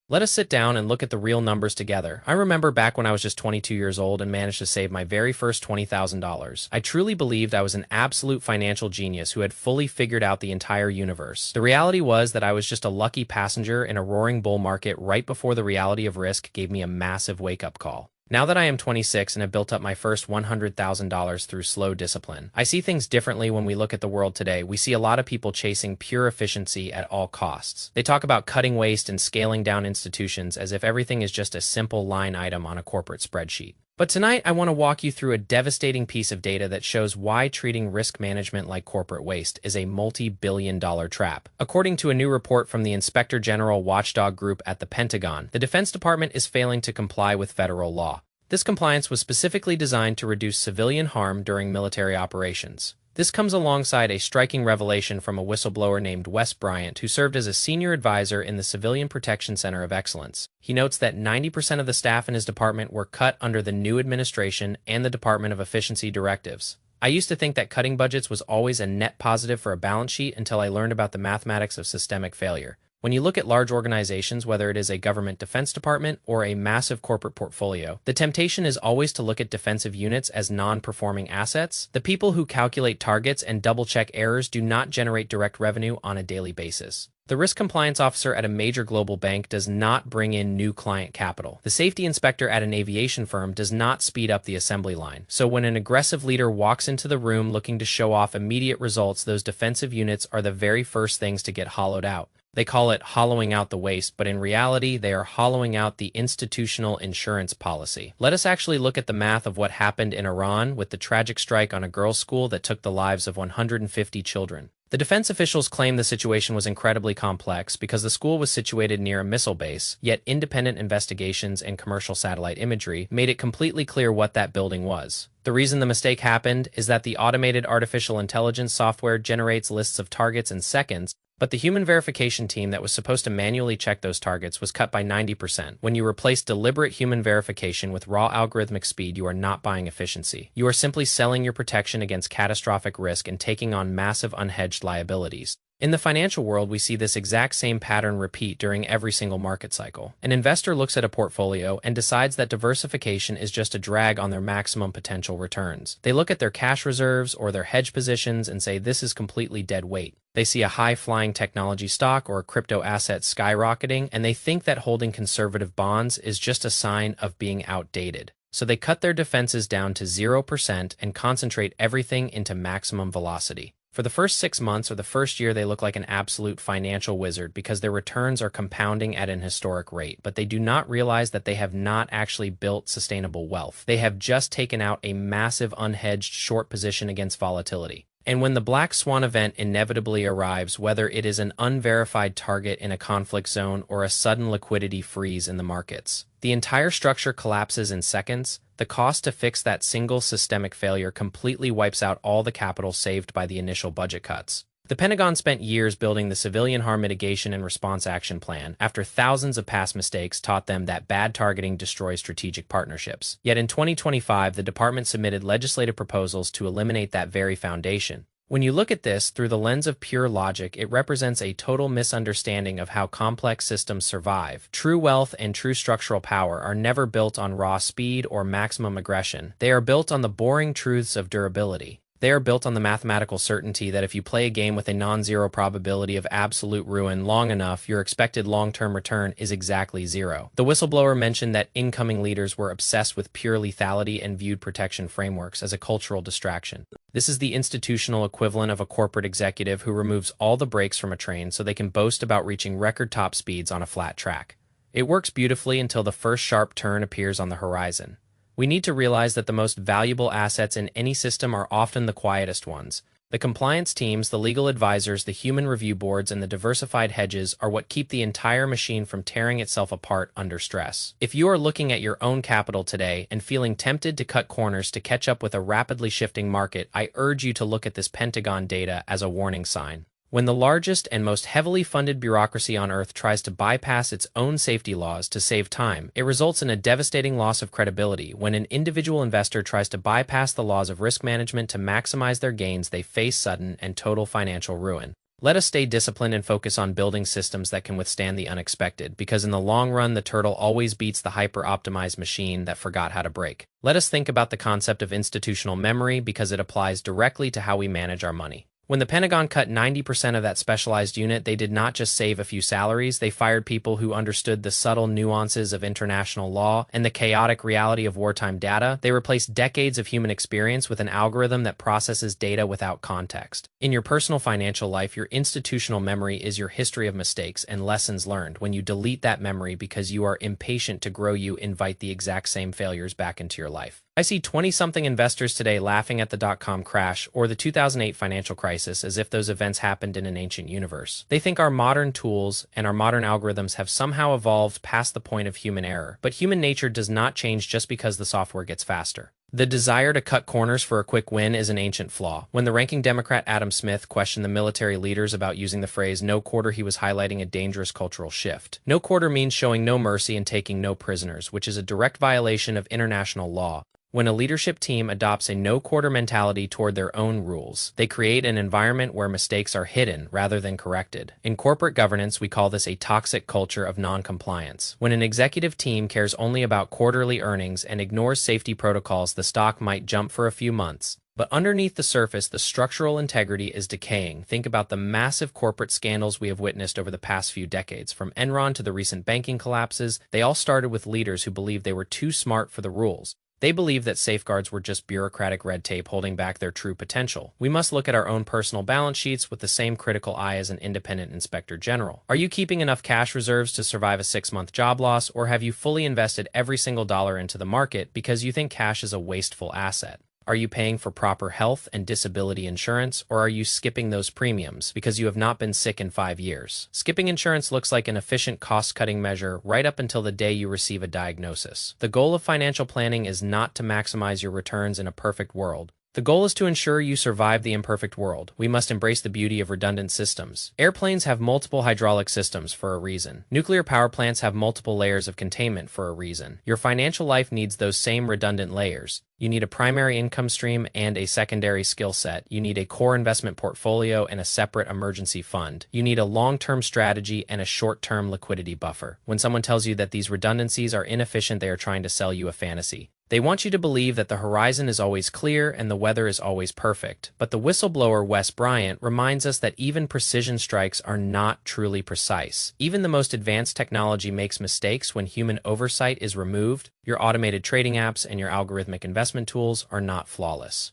Let us sit down and look at the real numbers together. I remember back when I was just 22 years old and managed to save my very first $20,000. I truly believed I was an absolute financial genius who had fully figured out the entire universe. The reality was that I was just a lucky passenger in a roaring bull market right before the reality of risk gave me a massive wake-up call. Now that I am 26 and have built up my first $100,000 through slow discipline, I see things differently when we look at the world today. We see a lot of people chasing pure efficiency at all costs. They talk about cutting waste and scaling down institutions as if everything is just a simple line item on a corporate spreadsheet. But tonight, I want to walk you through a devastating piece of data that shows why treating risk management like corporate waste is a multi-billion-dollar trap. According to a new report from the Inspector General Watchdog Group at the Pentagon, the Defense Department is failing to comply with federal law. This compliance was specifically designed to reduce civilian harm during military operations. This comes alongside a striking revelation from a whistleblower named Wes Bryant, who served as a senior advisor in the Civilian Protection Center of Excellence. He notes that 90% of the staff in his department were cut under the new administration and the Department of Efficiency directives. I used to think that cutting budgets was always a net positive for a balance sheet until I learned about the mathematics of systemic failure. When you look at large organizations, whether it is a government defense department or a massive corporate portfolio, the temptation is always to look at defensive units as non-performing assets. The people who calculate targets and double-check errors do not generate direct revenue on a daily basis. The risk compliance officer at a major global bank does not bring in new client capital. The safety inspector at an aviation firm does not speed up the assembly line. So when an aggressive leader walks into the room looking to show off immediate results, those defensive units are the very first things to get hollowed out. They call it hollowing out the waste, but in reality, they are hollowing out the institutional insurance policy. Let us actually look at the math of what happened in Iran with the tragic strike on a girls' school that took the lives of 150 children. The defense officials claim the situation was incredibly complex because the school was situated near a missile base, yet independent investigations and commercial satellite imagery made it completely clear what that building was. The reason the mistake happened is that the automated artificial intelligence software generates lists of targets in seconds, but the human verification team that was supposed to manually check those targets was cut by 90%. When you replace deliberate human verification with raw algorithmic speed, you are not buying efficiency. You are simply selling your protection against catastrophic risk and taking on massive unhedged liabilities. In the financial world, we see this exact same pattern repeat during every single market cycle. An investor looks at a portfolio and decides that diversification is just a drag on their maximum potential returns. They look at their cash reserves or their hedge positions and say this is completely dead weight. They see a high-flying technology stock or a crypto asset skyrocketing, and they think that holding conservative bonds is just a sign of being outdated. So they cut their defenses down to 0% and concentrate everything into maximum velocity. For the first 6 months or the first year, they look like an absolute financial wizard because their returns are compounding at an historic rate, but they do not realize that they have not actually built sustainable wealth. They have just taken out a massive unhedged short position against volatility. And when the black swan event inevitably arrives, whether it is an unverified target in a conflict zone or a sudden liquidity freeze in the markets, the entire structure collapses in seconds. The cost to fix that single systemic failure completely wipes out all the capital saved by the initial budget cuts. The Pentagon spent years building the Civilian Harm Mitigation and Response Action Plan after thousands of past mistakes taught them that bad targeting destroys strategic partnerships. Yet in 2025, the department submitted legislative proposals to eliminate that very foundation. When you look at this through the lens of pure logic, it represents a total misunderstanding of how complex systems survive. True wealth and true structural power are never built on raw speed or maximum aggression. They are built on the boring truths of durability. They are built on the mathematical certainty that if you play a game with a non-zero probability of absolute ruin long enough, your expected long-term return is exactly zero. The whistleblower mentioned that incoming leaders were obsessed with pure lethality and viewed protection frameworks as a cultural distraction. This is the institutional equivalent of a corporate executive who removes all the brakes from a train so they can boast about reaching record top speeds on a flat track. It works beautifully until the first sharp turn appears on the horizon. We need to realize that the most valuable assets in any system are often the quietest ones. The compliance teams, the legal advisors, the human review boards, and the diversified hedges are what keep the entire machine from tearing itself apart under stress. If you are looking at your own capital today and feeling tempted to cut corners to catch up with a rapidly shifting market, I urge you to look at this Pentagon data as a warning sign. When the largest and most heavily funded bureaucracy on Earth tries to bypass its own safety laws to save time, it results in a devastating loss of credibility. When an individual investor tries to bypass the laws of risk management to maximize their gains, they face sudden and total financial ruin. Let us stay disciplined and focus on building systems that can withstand the unexpected, because in the long run, the turtle always beats the hyper-optimized machine that forgot how to brake. Let us think about the concept of institutional memory because it applies directly to how we manage our money. When the Pentagon cut 90% of that specialized unit, they did not just save a few salaries, they fired people who understood the subtle nuances of international law and the chaotic reality of wartime data. They replaced decades of human experience with an algorithm that processes data without context. In your personal financial life, your institutional memory is your history of mistakes and lessons learned. When you delete that memory because you are impatient to grow, you invite the exact same failures back into your life. I see 20-something investors today laughing at the dot-com crash or the 2008 financial crisis as if those events happened in an ancient universe. They think our modern tools and our modern algorithms have somehow evolved past the point of human error. But human nature does not change just because the software gets faster. The desire to cut corners for a quick win is an ancient flaw. When the ranking Democrat Adam Smith questioned the military leaders about using the phrase "no quarter," he was highlighting a dangerous cultural shift. No quarter means showing no mercy and taking no prisoners, which is a direct violation of international law. When a leadership team adopts a no-quarter mentality toward their own rules, they create an environment where mistakes are hidden rather than corrected. In corporate governance, we call this a toxic culture of non-compliance. When an executive team cares only about quarterly earnings and ignores safety protocols, the stock might jump for a few months. But underneath the surface, the structural integrity is decaying. Think about the massive corporate scandals we have witnessed over the past few decades. From Enron to the recent banking collapses, they all started with leaders who believed they were too smart for the rules. They believed that safeguards were just bureaucratic red tape holding back their true potential. We must look at our own personal balance sheets with the same critical eye as an independent inspector general. Are you keeping enough cash reserves to survive a 6-month job loss, or have you fully invested every single dollar into the market because you think cash is a wasteful asset? Are you paying for proper health and disability insurance, or are you skipping those premiums because you have not been sick in 5 years? Skipping insurance looks like an efficient cost-cutting measure right up until the day you receive a diagnosis. The goal of financial planning is not to maximize your returns in a perfect world. The goal is to ensure you survive the imperfect world. We must embrace the beauty of redundant systems. Airplanes have multiple hydraulic systems for a reason. Nuclear power plants have multiple layers of containment for a reason. Your financial life needs those same redundant layers. You need a primary income stream and a secondary skill set. You need a core investment portfolio and a separate emergency fund. You need a long-term strategy and a short-term liquidity buffer. When someone tells you that these redundancies are inefficient, they are trying to sell you a fantasy. They want you to believe that the horizon is always clear and the weather is always perfect. But the whistleblower Wes Bryant reminds us that even precision strikes are not truly precise. Even the most advanced technology makes mistakes when human oversight is removed. Your automated trading apps and your algorithmic investment tools are not flawless.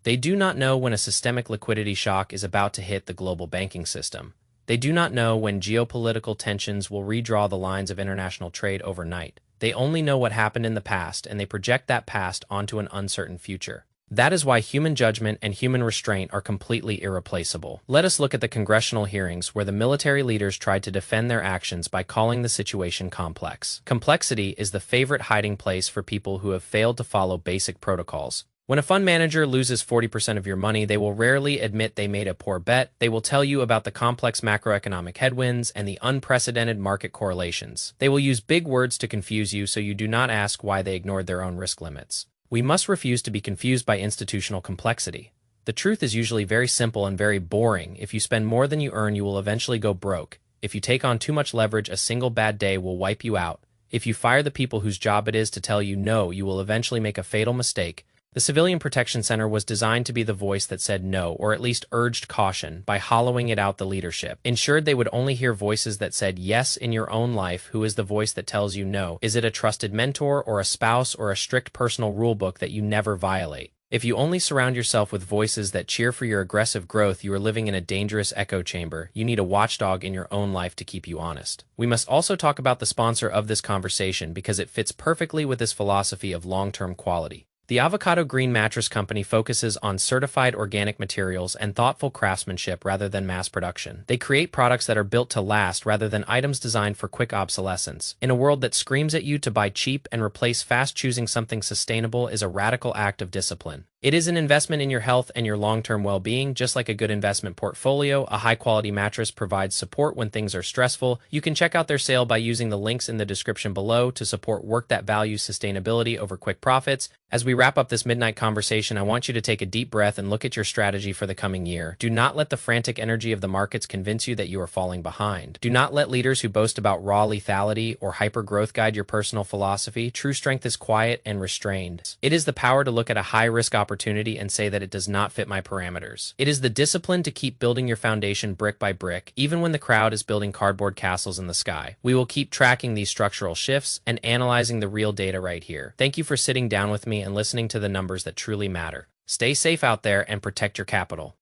They do not know when a systemic liquidity shock is about to hit the global banking system. They do not know when geopolitical tensions will redraw the lines of international trade overnight. They only know what happened in the past, and they project that past onto an uncertain future. That is why human judgment and human restraint are completely irreplaceable. Let us look at the congressional hearings where the military leaders tried to defend their actions by calling the situation complex. Complexity is the favorite hiding place for people who have failed to follow basic protocols. When a fund manager loses 40% of your money, they will rarely admit they made a poor bet. They will tell you about the complex macroeconomic headwinds and the unprecedented market correlations. They will use big words to confuse you so you do not ask why they ignored their own risk limits. We must refuse to be confused by institutional complexity. The truth is usually very simple and very boring. If you spend more than you earn, you will eventually go broke. If you take on too much leverage, a single bad day will wipe you out. If you fire the people whose job it is to tell you no, you will eventually make a fatal mistake. The Civilian Protection Center was designed to be the voice that said no, or at least urged caution, by hollowing it out the leadership. Ensured they would only hear voices that said yes in your own life. Who is the voice that tells you no? Is it a trusted mentor or a spouse or a strict personal rulebook that you never violate? If you only surround yourself with voices that cheer for your aggressive growth, you are living in a dangerous echo chamber. You need a watchdog in your own life to keep you honest. We must also talk about the sponsor of this conversation because it fits perfectly with this philosophy of long-term quality. The Avocado Green Mattress Company focuses on certified organic materials and thoughtful craftsmanship rather than mass production. They create products that are built to last rather than items designed for quick obsolescence. In a world that screams at you to buy cheap and replace fast, choosing something sustainable is a radical act of discipline. It is an investment in your health and your long-term well-being, just like a good investment portfolio. A high-quality mattress provides support when things are stressful. You can check out their sale by using the links in the description below to support work that values sustainability over quick profits. As we wrap up this midnight conversation, I want you to take a deep breath and look at your strategy for the coming year. Do not let the frantic energy of the markets convince you that you are falling behind. Do not let leaders who boast about raw lethality or hyper-growth guide your personal philosophy. True strength is quiet and restrained. It is the power to look at a high-risk opportunity and say that it does not fit my parameters. It is the discipline to keep building your foundation brick by brick, even when the crowd is building cardboard castles in the sky. We will keep tracking these structural shifts and analyzing the real data right here. Thank you for sitting down with me and listening to the numbers that truly matter. Stay safe out there and protect your capital.